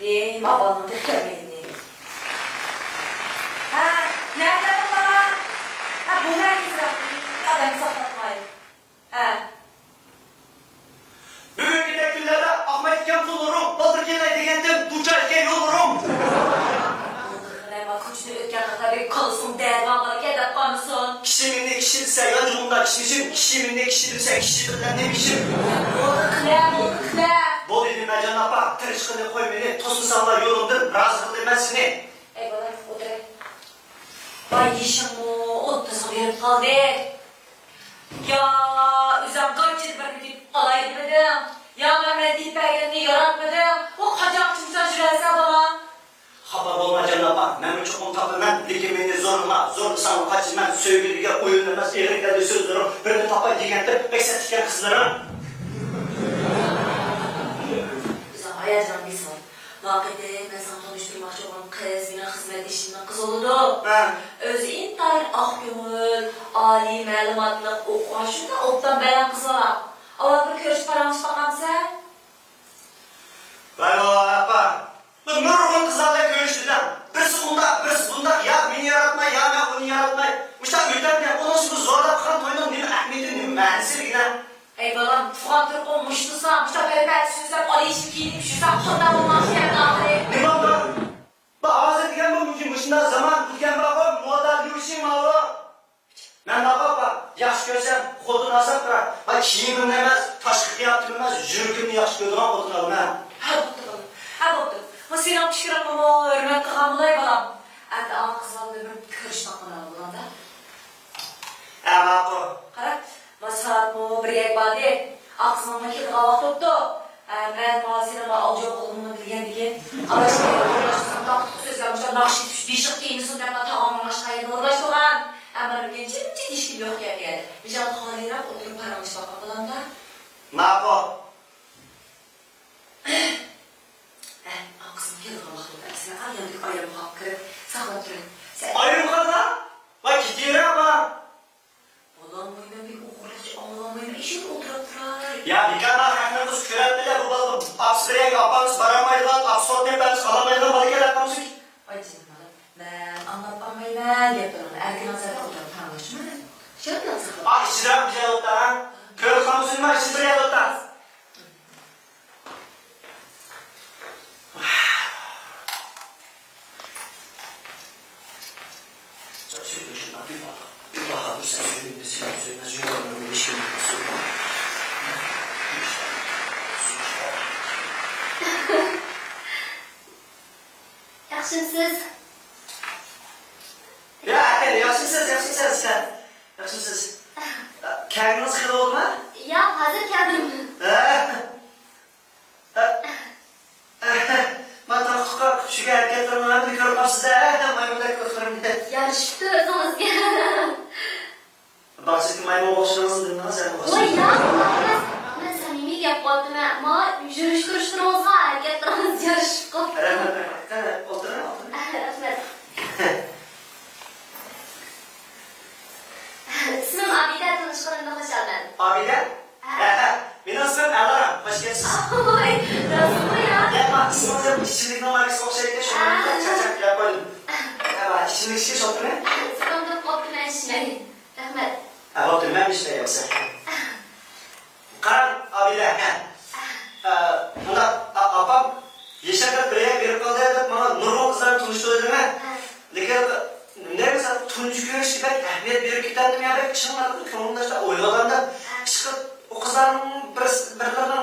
Babanın da gelmedi. Ha, nerede baba? Ha, bu herkese adamı saklatmayın. Ha. Bugünkü günlerde Ahmet Kent olurum, Baldırgen'e degendim, Duçarken olurum. Ama kuşunu ötken kadar kalırsın, dermanlara gedep kanısın. Kişiminle kişilse yancımında kişmişim, kişiminle kişilse kişilikten demişim. Oldu. Bu dedim Mercan Apa, tırışkını koy beni, tosun sağla yolumdur, razı kıldım ben seni. Ey bana, otur. Vay işim o, otta sanıyorum kaldı. Ya, üzem kaç yıl bir gidip alay etmedim. Ya Mehmet deyip belgeni yaratmadım. O kaçak çıkmışlar şurası bana. Haber olma Can Apa, ben çok mutlaka ben dikimini zorlu sanım kaçın ben söylediğine oyun vermez, eğriklerde söz durum, birini tapa dikendir, beksettikken kızlarım. Üzem hayalcan bir son. Vakıde ben sana tanıştırmak çok olan kız, yine hizmet işinden kız oldu. Özü intihar ah gönül, âli məlumatlı okuğaşında ottan belen kız var. Ama bir körüş paramız bakan sen. Vay vay Apa, bu nurgun kızlarla görüştüden, birisi bunda, ya beni yaratmay, ya ben onu yaratmay. Müştak ülkemde, onun şimdi zorla kan toyunun nemi Ahmet'in nemi mühendisi giden. Ey balam, tuğan Türk olmuştuysam, işte böyle belki sözler, Ali içip giyinip düşürsem, kırdan olmaz yerine ağrı. Ne baba? Bu ağzı diken bu mümkün, başında zaman diken baba, muadal bir işim var. Ben baba, yaş görsem, kodun asap kırar. Bak kiyimim demez, taşkı kıyafetim demez, jürgümü yaş gördüm ama kodun alın ha. Ha boktu balam, ha boktu. Bu selam pişkirim ama hürmetli hamılay balam. Hatta ağa kızlarla bir körüş bakmadan bulan da. Ama bu. Karat, masaat mı bir yak badi. Aksıma makil kavak tuttu. Ben mazine alacak olduğunu bilgen diye. Ama işte uğraştırsam da söz yapmışlar. Nakşi tuş, dişik giymişsin demle tamamlamış kayın uğraştıran. Ama bir ciddi ilişki yok yani. Rical halina oturup paramış bakalım da. Ne yapalım? Aksım yıl kavaklı dersine ayyandık ayrım hakkı. Sakla durun. Ayrım kadar. Bak gidiyor ama. Olan boyuna bir uğraş, Allah'ın boyuna işin oturaktırar. Ya bir kadar hakkınız küretmeler bu balığı. Apsıraya yapanız baramayılan, apsort yapanız alamayılan balık yaratmamız ki. Ay canım hanım, ben anlatmamayla yapıyorum. Erken hazırda oturup tanışma. Şöyle nasıl? Ay işçiler bir şey alıp da ha. Köy kamusunun var işçileri alıp da. Söyle şuna bir bak. Bir bak abi sen söylediğinde sen söylemez. Yollarına bir şey yapmasın. Yaxshimisiz? Ya yaxshisiz. Yaxshisiz. Kendiniz kılı oldu mu? Ya, hozir keldim. Ben taqqqa shuga harakatlarni bir ko'rib qolibsiz-da, maymundek ko'zlarimga. Yarışibdi o'zingizga. Bak siz maymun o'xshamaysiz dedingiz, sen Voy, ya, men samimiy gap qoldim. Men yurish-turishimizga harakatlarimiz yarashib qoldi. Rahmat, qani, o'tiring. Rahmat. İsmim Abida, tanishganimga xush oldim. Abida? Benim ismim Alara, hoş geldiniz. Voy, rostmi ya? Ya bak, ismingiz işçilik numarası o'xshaydi, shuni chaqchaq gap qo'ydim. Bak, işçilik ishga shoptimi? Sikomda qoldim ishlayman. Rahmat. Bo'pti, men ishlayapman. Qarang, Abida. Bunda apam yashakab berib qoldi deb mana nurg'un qizlarni tunishtirdim. Lekin nega tunji ko'rishga ahamiyat berib ketdim ya deb chinlarni ko'nglimda o'ylaganda chiqib o kızların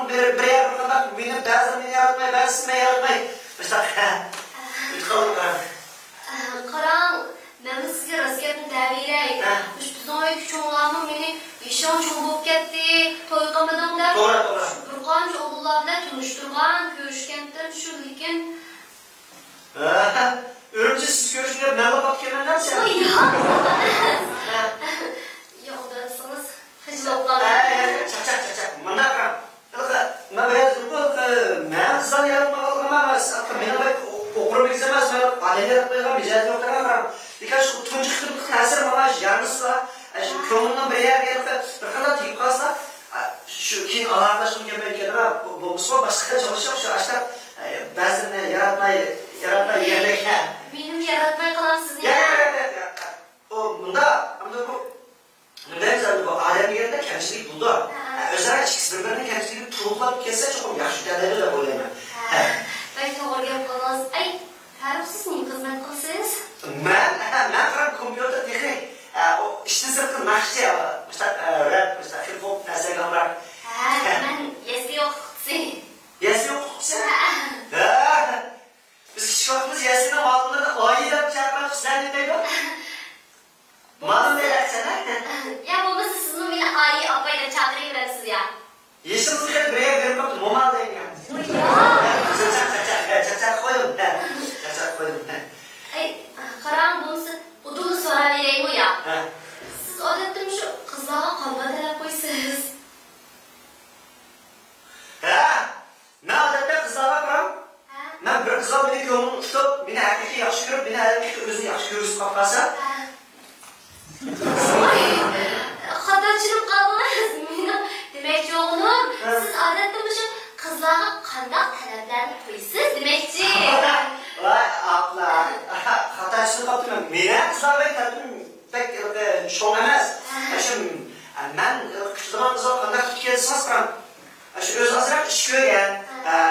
birlerinden bir yer kadar beni bazılarını yaratmay, bazısını yaratmay. İşte ütkalım karan. Qarang, men sizga rasiyatni daviray. Bizning kuchonlarni meni ishon cho'ng bo'lib ketdi. To'y qilmadimda. To'g'ri. Bir qancha o'g'illar bilan tunishtirgan, ko'rishgandim, shu lekin Örümce siz görüşünce mevla bak kemenler sen. Voy, ya. Yoldarsınız. Hiclab qoldim. Çak. Mana karan. Ben biraz ben kızdan yaratmak aldım ama beni bak okurum izlemez. Ben aleyhine yapmayacağım, mücadele yok karan. Birkaç tuncu kırmızı kasır bana yanlışla. Kömürden bir yer gelip bir kadar tiyip kalsa şu kin alanlaşım gelmek yerine bu başka çalışıyor şu açta Bəzən yaratmay yerlik. Benim yaratmay kalamsız Ya, ya. o bunda mesela bu alem yerinde kemçilik buldu. Özellikle ikisi birbirine kemçiliği tuğuklap kesse çok yaxşı derleri de koyuyor. Ben doğru yapalım. Ay, Faruk siz niye hizmet kılsınız? Ben falan kompüter teknik. O işte sırtı nakşi ya. Rap, hip hop, neyse gamrak. Ben yesi yok. Yesi yok sen. Biz küçük vaktimiz yesine malımları da ayıda çarpmak güzelliğinde yok. Malım ne dersen ha? Ya babası sizin beni ayı apayla çadırı girersiniz ya. Yeşil sıkıntı buraya verip baktım, o mal değil ya. Çak koydum. Çak koydum. Ay, Karan bunu sonra vereyim o ya. Siz odatım şu kızlara kalmadılar koysunuz. Ne adette kızlara bakalım. Ben bir kızal beni gönlünü tutup, beni erkekli yaxşı görüp, beni erkekli özünü yaxşı görürsün kapasa. Ay, xatochilik qilmaysiz. Demakchi o'g'lim, siz odatda shu qizlarga qanday talablarni qo'ysiz demakchi. Vay abla, xatochilik qildim. Meni kızlar pek çoğun emas. Ben küçük zaman kızlar qanday qilib kelsangiz qaram. Şu öz azrak iş görgen,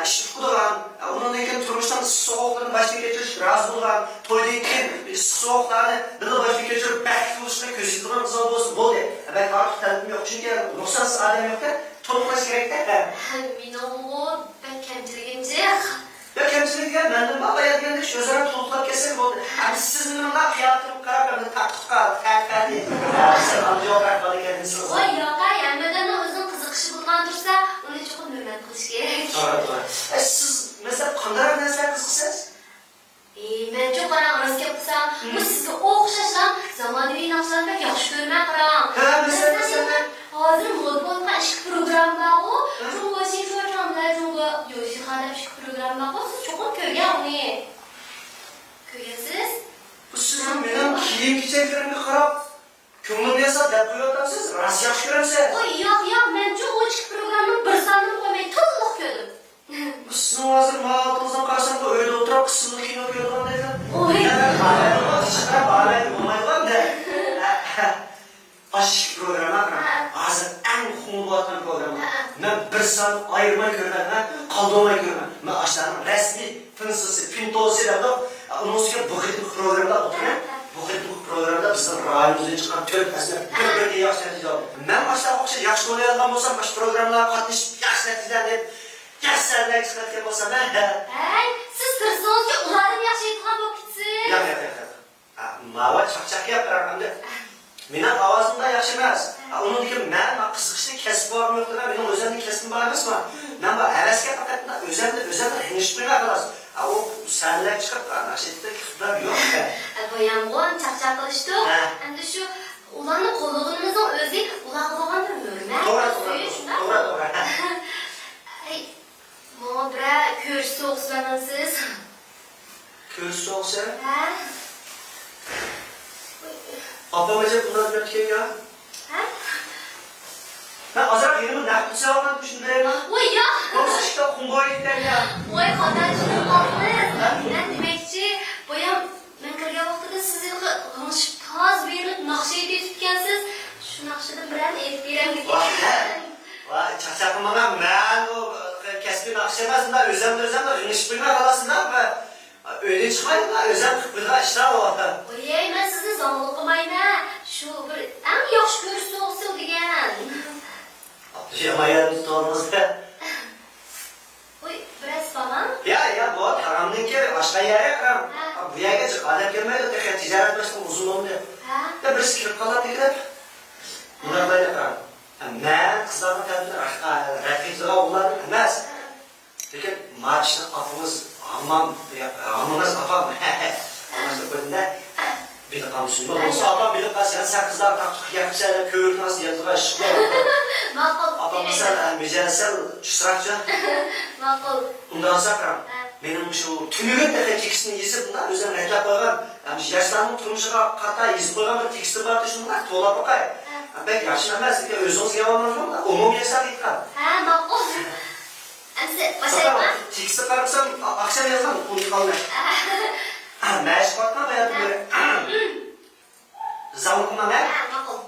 iş tutulan, ondan keyin turmuşdan soğuklarını başına geçiriş, razı bo'lgan, to'ydan keyin soğuklarni dili başına geçirib, baxtli bo'lishini ko'rsatadigan qizlar bo'lsin, bo'ldi. Ben artık talabim yok, çünkü ruhsatsız adam yo'q-da, to'liqlash kerak-da. Meni o'g'lim pek kamchiligimcha. Ya kemçilik degan mendan baba yeganda shu o'zaro to'liqlab kelsak bo'ldi. Siz menga qiyomatni qarab, meni taqdiqqa, taqdiqqa. Sen anjoqroq qilganingiz. Voy yo'q, hammadan o'zim qiziqishi bo'lgan tursa, uni chuqur hurmat qilish kerak. To'g'ri. Siz mesela qanday narsalar qiziqsiz? Men çok qarang, rost gap qilsam, bu sizga o'xshashdan zamonaviy narsalarni yaxshi ko'rmay qarang. Mesela Hozir moda bo'lgan ishki programma u, Jungo Sinchorchamda Jungo yoshi xadam ishki programma bu, siz cho'qib ko'rgan uni. Ko'rasiz? bu sizin benim kiyim-kechaklarımga qarab, ko'nglimni esa deb qo'yapsiz. Rost yaxshi ko'ramsiz. Voy, yo'q, men Jungo ishki programmani bir sonini qo'ymay to'liq ko'rdim. Bu sizin hozir ma'lumotingizdan qarasam, bu uyda o'tirib qismli kino ko'rgandaysiz. Oy. Bağlayın, olmaydı da. Aşk programı hazır en kumulatan programı. Ben bir saat ayırmay görmem, kaldırmay görmem. Ben aşağıdan resmi fınsısı, fintosu derdim. Onun için bu kadar programda oturuyorum. Bu kadar programda bizim rayımızın çıkan tört esnaf bir yaxşı netice aldım. Ben aşağı okşa yaxşı oynayalım olsam, baş programlara katışıp yaxşı neticeler yaxşılarla çıkartken olsam Ay, siz tirsanız ki ularım yaxshi aytgan bo'lib ketsin. Yo'q. Mava chaqchaq yaparman deb. Mening ovozimda yaxshi emas. Uniki men qiziqishni kasb bormi yo'qmi, mening o'zimning kasbim bor emasmi? Men bu havasga faqat o'zimni g'ingshitmay xolos. O sanlar chiqib ana shu yerda kitlar yo'q. Bu yomg'ir chaqchaq qilishdi. Endi shu ularni qo'llig'imizning o'zi ularga bo'lganda hurmat. To'g'ri. Ay, mana bira ko'rish so'qsizlanasiz. Ko'z olsa, Ha? opamaca bundan ötken ya. Ha? Ben azar yerimi nakit savundan düşündüreyim. Voy ya. Yoksa işte kumboylikten ya. Voy xatochilik qilibsiz. Men demakchi, boyam men kirgan vaqtida siz g'ingshib toz berib naqsha etib tutgansiz. Shu naqshadan bilan aytib beraman. Vay çakçakımına ben o keskin akşamazında özlemde geniş bilme arasında öyle çıkmayın da özlem kıpırda işte o. Oy, men sizni zonliq qilmayman. Shu bir eng yaxshi ko'rish so'qsi degan. Yamayalım tutalımızda. Oy, biraz falan. Ya bu haramdan ki başka yere haram. Bu yere çık adam gelmedi de ticaret başka uzun oldu. Ya birisi kirip kalan tekrar. Bunlar böyle haram. Ben kızlarına tabii rakipsizliğe onlar bilmez. Peki maaşını afımız almamız afam. Anlaştık bölümde bir de kamusunda olsa afam bir de sen kızlar taktık yapmışlar köğür nasıl yazığa şıklar. Maqul. Afam mesela mücadele çırakçı. Maqul. Bundan sonra benim şu tümürün de tekstini yazıp bunlar özel reklam koygan. Yani yaşlarının turmuşuna kata yazıp koygan bir teksti vardı şunlar to'la bakay. Ben yaşlı emas, o'zingiz yalanlar da umum yasab aytgan. Ha, maqul. Әмсе, başlayayım mı? Tekisi karıpsam akşam yazmam. Unut kalmay. Мәшік батқан баяды көре. Zavukma ne? Maqul.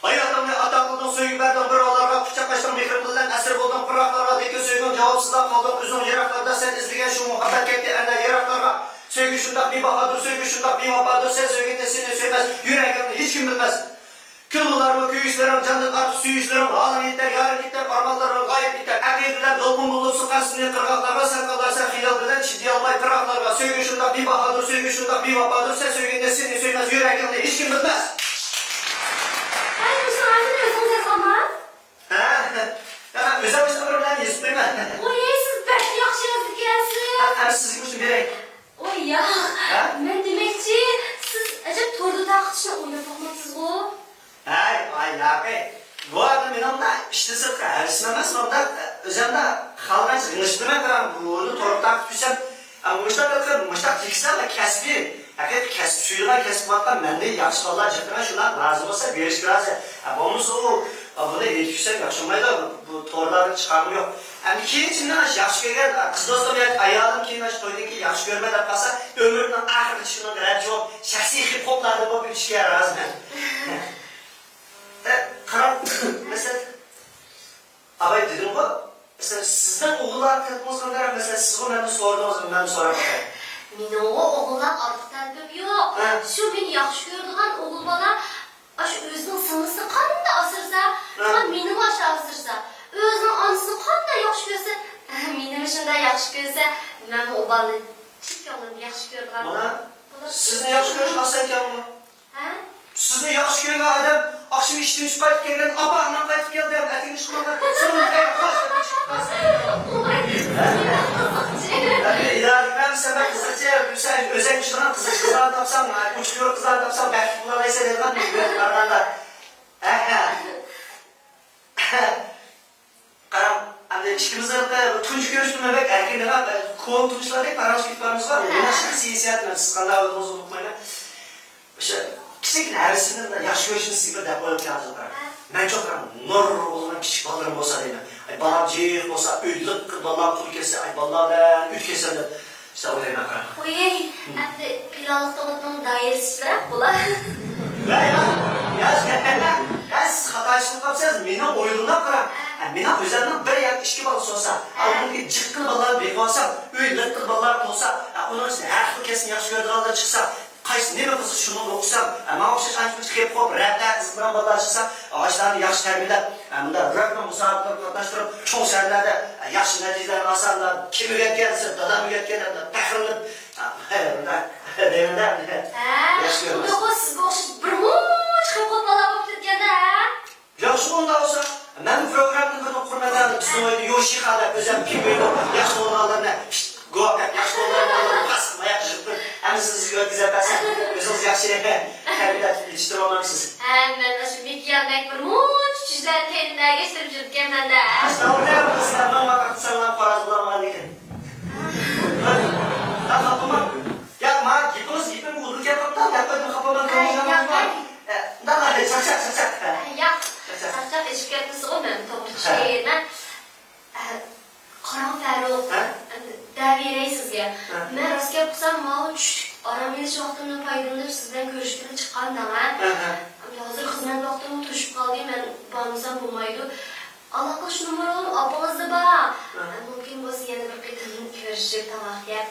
Ayaqlarını ataqlıdan söyüp berdim bir olarga kucaqlaştım mehrimlidən əsir buldum qıraqlarga deki söygün cavabsızdan qaldım üzüm yiraklarda sen izlеген şu muhabbet ketdi ənə yiraklarga söygü şundaq bir bahadır söygü şundaq bir vapadır sen söygünde seni söyməz yüreğimni hiç kim bilmez Kıllarımı, köyüşlerim, canlık artık süyüşlerim, halın yeter, yarın yeter, parmallarım gayet yeter. Əqiydiler, dolgun bulup sıkan sinir qırğaqlarga, sen qalarsan xiyal bilen çidiy almay pıraqlarga. Söygü şundaq bir bahadır, söygü şundaq bir vapadır, sen söygünde seni söyməz yüreğimni hiç kim bilmez. Ay, bu şarkı ne özünüz yazamam? Ya özel bir bilen yazıp duyma. Oy, siz belki yaxşı yazdı gelsin. Hem sizin için berek. Oy ya, ben demekçi siz acaba torda taqıtışını oynap bakmamsız o. Ay laqe. Bu adam benim de işte sırtka erişmemez onda özemde haldan çıkmıştırma karan bunu torukta tutsam muştak bakın muştak tekisem de kesbi. Hakikaten kesip suyuna kesip baktan ben de yaxşı vallahi cidden şuna lazım olsa beriş biraz. Bonus o bunu yetişsem yaşamaydı bu torları çıkarmıyor. Hem ki içinden yaxşı görgen kız dostum ya ayağım ki naş toydaki yaxşı görmeden kalsa ömrümün ahırı şuna kadar çok şahsi hip hoplarda bu bir ilişkiye razı. Karan mesela abay dedim bu mesela sizden oğullar katmazdan kadar mesela siz bunu sordunuz ben sonra bakayım. Meni oğullar artık təlbib yok. Şu beni yaxşı gördüğün oğul bana aşı özünün sınısı qanday asırsa, meni başı asırsa, özünün anısını qanday yaxşı görsə, meni şunda yaxşı görsə, mən o balı çift yolunu yaxşı gördüğün. Bana sizni yaxşı görüş asayken mi? Sizni yaxşı görən adam akşam iştimiz qayıtıb gələn abağla qayıtıb gəldi hem ətini çıxmadan sonun xeyr xoş İdarədən səbə qızıcı, sen özək çıxıran kızlar tapsam, uçluyor kızlar tapsam, belki bunlarla ise dedim büyüklərdən da. Qaram, işkimizde tunç görüştüm bebek erkenler koğun tunçlar değil, parançlıklarımız var. Bunlar şimdi siyasiyatla, siz kanal olduğunuzu unutmayın. Kiçikin herisinden de yaş görüşünü sizə də qoyub yazırlar. Mən çox nur olan kiçik ballarım olsa deyim. Ay balam ceyif olsa, öylük kırbalar pul kesse, ay ballar ben üç kesse de işte o deyim akaram. Oy, əmdə pilalık doğutmanın dairesi bırak bula. Ya siz hataçılık yapsanız, meni oyunundan karam. Meni özərindən bir yak işki balısı olsa, bunun cıkkıl ballar bir olsa, öylük kırbalar olsa, onun için her pul kesin yaş gördüğü halde çıksa, qaysı neme kızı şunu okusam, ama okşaş ançmış hip hop, rapler kızıktıran ballar çıksa, ağaçlarını yaxşı tərbiyelab, bunda röpmə musabıqlar qatnaşdırıb, çoğ şəhərlərdə yaxşı nəticələrini asarlar, kim üretkense, dadam üretkenler, təxrinib, deyimdə, yaxşı görmez. Onda o siz bu oxşaş bir muç hip hop bala болып ketgəndə, Yaxşı onda olsa, mən bu programını qırıb qurmadan, bizim oyunu Yoshiha'da özəm kim böyle yaxşı olanlarına, Go'ak yaxşı olanlarına basın, ayak jırtır, hem siz güzel bəsən, özünüz yaxşı tərbiyelab yetiştirib olmamışsınız. mən şu bir yandak bir muç cüzler kendine geçtirip жүрген məndə. Aslında orada mısın? Ben vakit sana paraz bulamadı ki. Lan kapıma, yapma, gipin uduk yapıp yapmadım kapıma kırmışlar var. Daha çak. Ya, sarçaq eşib ketmisi o mənim topluk şeyindən. Qaran Fərruq, dəvirəyi sizə. Mən rast gəlib qısam, malı aram eliş vaxtımdan faydalanıb sizdən görüşkünü çıxqan da mən. Hazır xizmət vaxtımı tuşub qaldı, mən bağımızdan bulmaydı. Allah qış numara olub, abağızda bax. Mümkün olsa yeni bir qıtını görüşüb, tamam, deyib.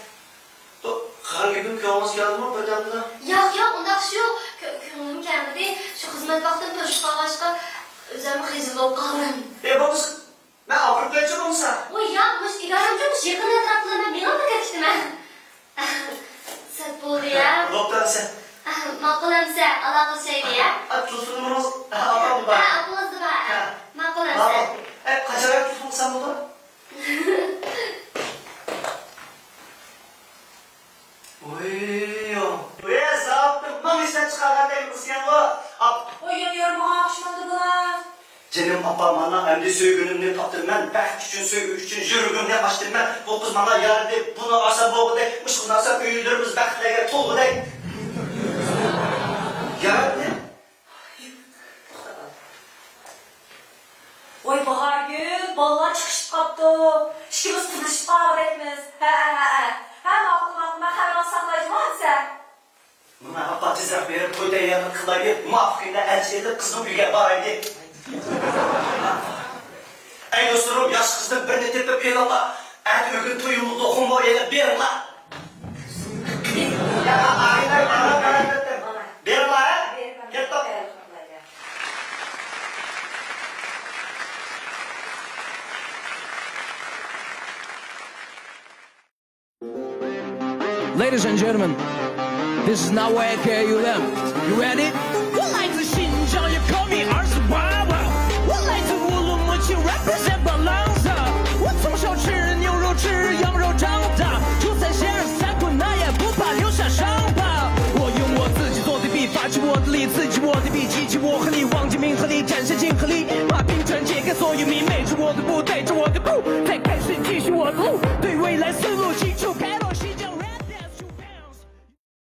Qan gibim köyümüz geldi mi birden de? Yo'q, undaqçı yo'q. Ko'nglim kelmadi. Shu xizmat vaqtim to'shib qolg'achqa o'zim xijil bo'lib qoldim. Bo'lmasa, men Afrikacha bo'lsa. Voy, yo'qmish, idoramchimish, yaqin atroflardan men olib ketdimman. Sat bo'ldi ya. Doktor sen. Ma'qulamsa, aloqa şeydi ya. Telefon numaramiz apam bor. Apamizda bor. Ma'qulamsa. Qanchalar telefon qilsam bo'ladi? Canım apam bana emdi söygünümünü taptım ben, bəxt üçün, söygü üçün, jürgümünü açtım ben. Bu kız bana yardı, bunu asa boğu dey, mışqınasa büyüdürümüz bəxtləgə tolğu dey. Yardı. Oy bak ayarını kılayıp, muvaffakıyla elçi edip kızım uyga baraydı. Ey dostlarım, yaş kızın birini tepip eylallah. Ət ögün tuyumlu dokunma eyle berin la. Ya aynen berin la ha? Gel top. Ladies and gentlemen, this is not where I carry you them. You ready? 我来自新疆，也 call me 28吧。我来自乌鲁木齐 ，represent 巴郎萨。我从小吃牛肉，吃羊肉长大，就算陷入山谷，那也不怕留下伤疤。我用我自己做的笔，发起我的力，刺激我的笔，激起我和你，忘记名和利，战胜金和利，把兵传借给所有迷妹，着我的步，带着我的步，再开始继续我的路。